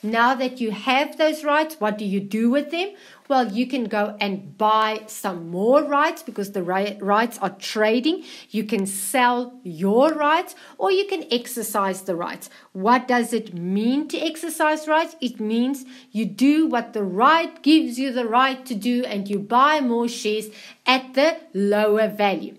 Now that you have those rights, what do you do with them? Well, you can go and buy some more rights because the rights are trading. You can sell your rights or you can exercise the rights. What does it mean to exercise rights? It means you do what the right gives you the right to do and you buy more shares at the lower value.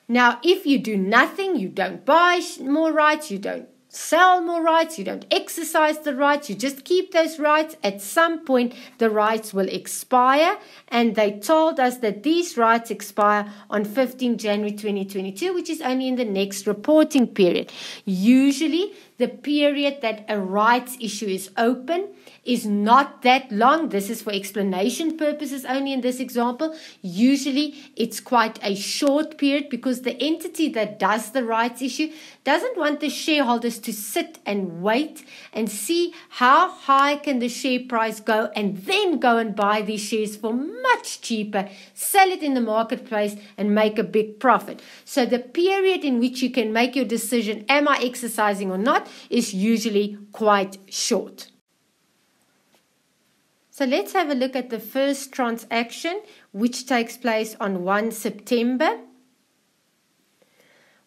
Now, if you do nothing, you don't buy more rights, you don't sell more rights, you don't exercise the rights, you just keep those rights. At some point, the rights will expire, and they told us that these rights expire on 15 January 2022, which is only in the next reporting period. Usually, the period that a rights issue is open is not that long. This is for explanation purposes only in this example. Usually, it's quite a short period because the entity that does the rights issue doesn't want the shareholders to sit and wait and see how high can the share price go and then go and buy these shares for much cheaper, sell it in the marketplace and make a big profit. So the period in which you can make your decision, am I exercising or not, is usually quite short. So let's have a look at the first transaction, which takes place on 1 September.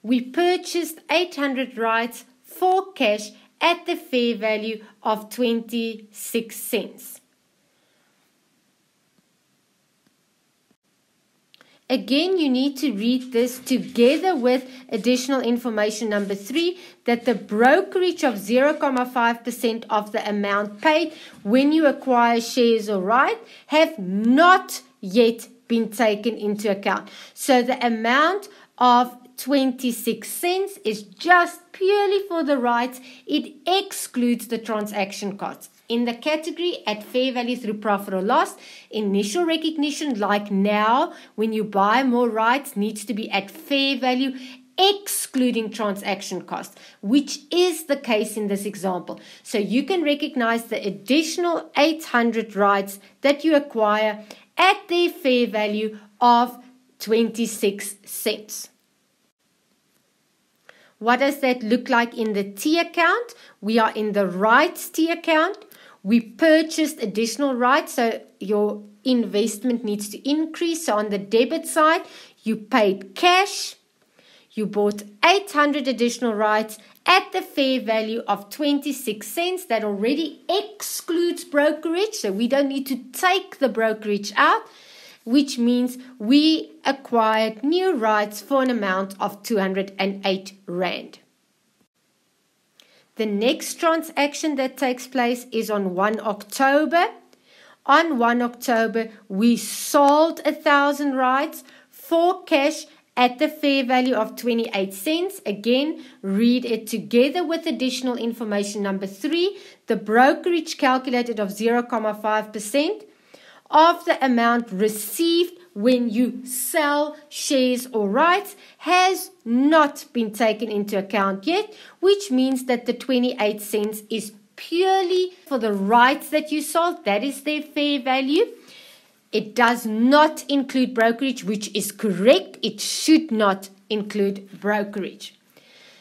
We purchased 800 rights for cash at the fair value of 26 cents. Again, you need to read this together with additional information number 3, that the brokerage of 0.5% of the amount paid when you acquire shares or rights have not yet been taken into account. So the amount of 26 cents is just purely for the rights. It excludes the transaction costs. In the category at fair value through profit or loss, initial recognition, like now when you buy more rights, needs to be at fair value excluding transaction costs, which is the case in this example. So you can recognize the additional 800 rights that you acquire at their fair value of 26 cents. What does that look like in the T account? We are in the rights T account. We purchased additional rights, so your investment needs to increase. So on the debit side, you paid cash. You bought 800 additional rights at the fair value of 26 cents. That already excludes brokerage, so we don't need to take the brokerage out, which means we acquired new rights for an amount of 208 Rand. The next transaction that takes place is on 1 October. On 1 October, we sold 1,000 rights for cash at the fair value of 28 cents. Again, read it together with additional information number 3. The brokerage calculated of 0.5% of the amount received when you sell shares or rights has not been taken into account yet, which means that the 28 cents is purely for the rights that you sold. That is their fair value. It does not include brokerage, which is correct. It should not include brokerage.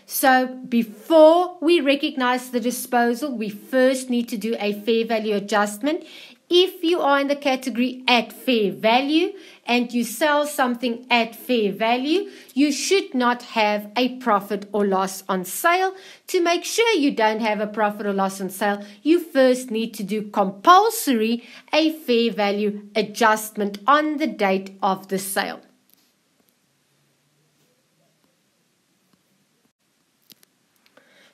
So before we recognize the disposal, we first need to do a fair value adjustment. If you are in the category at fair value and you sell something at fair value, you should not have a profit or loss on sale. To make sure you don't have a profit or loss on sale, you first need to do compulsory a fair value adjustment on the date of the sale.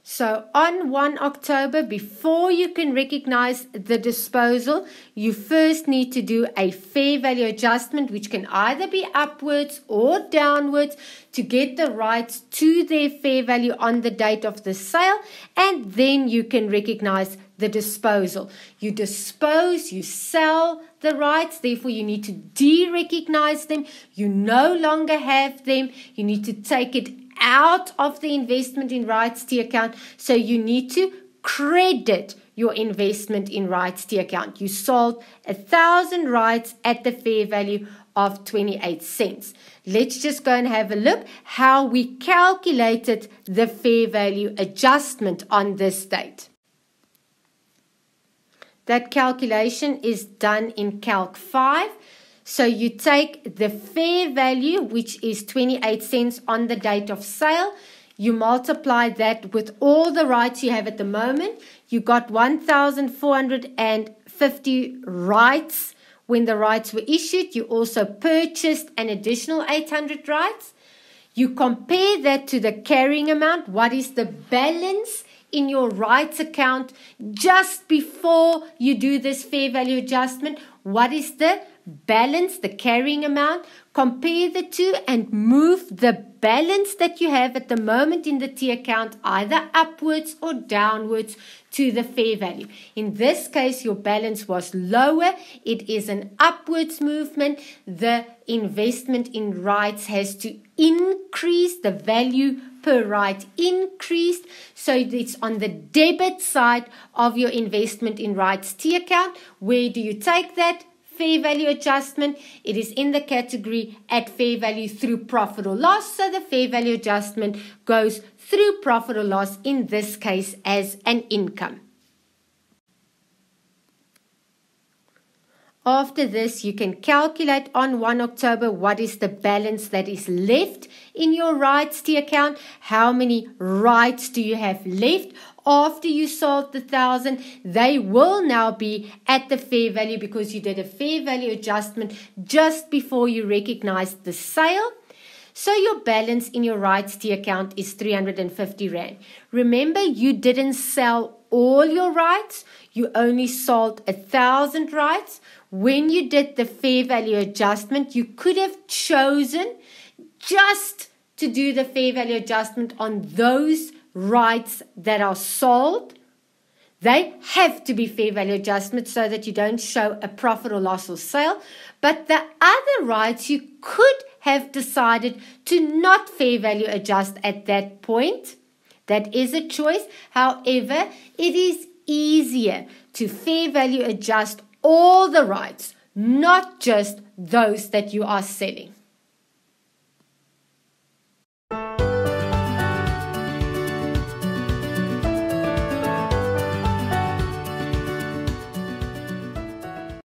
So on 1 October, before you can recognize the disposal, you first need to do a fair value adjustment, which can either be upwards or downwards, to get the rights to their fair value on the date of the sale, and then you can recognize the disposal. You dispose, you sell the rights, therefore you need to de-recognize them. You no longer have them. You need to take it out of the investment in rights T account. So you need to credit your investment in rights T account. You sold 1,000 rights at the fair value of 28 cents. Let's just go and have a look how we calculated the fair value adjustment on this date. That calculation is done in Calc 5. So you take the fair value, which is 28 cents on the date of sale. You multiply that with all the rights you have at the moment. You got 1,450 rights when the rights were issued. You also purchased an additional 800 rights. You compare that to the carrying amount. What is the balance in your rights account just before you do this fair value adjustment? What is the balance, the carrying amount? Compare the two and move the balance that you have at the moment in the T account either upwards or downwards to the fair value. In this case, your balance was lower. It is an upwards movement. The investment in rights has to increase, the value per right increased. So it's on the debit side of your investment in rights T account. Where do you take that? Fair value adjustment. It is in the category at fair value through profit or loss. So the fair value adjustment goes through profit or loss, in this case as an income. After this, you can calculate on 1 October what is the balance that is left in your rights T account. How many rights do you have left after you sold the 1,000? They will now be at the fair value because you did a fair value adjustment just before you recognized the sale. So your balance in your rights T account is 350 Rand. Remember, you didn't sell all your rights. You only sold 1,000 rights. When you did the fair value adjustment, you could have chosen just to do the fair value adjustment on those rights that are sold. They have to be fair value adjustments so that you don't show a profit or loss or sale. But the other rights, you could have decided to not fair value adjust at that point. That is a choice. However, it is easier to fair value adjust all the rights, not just those that you are selling.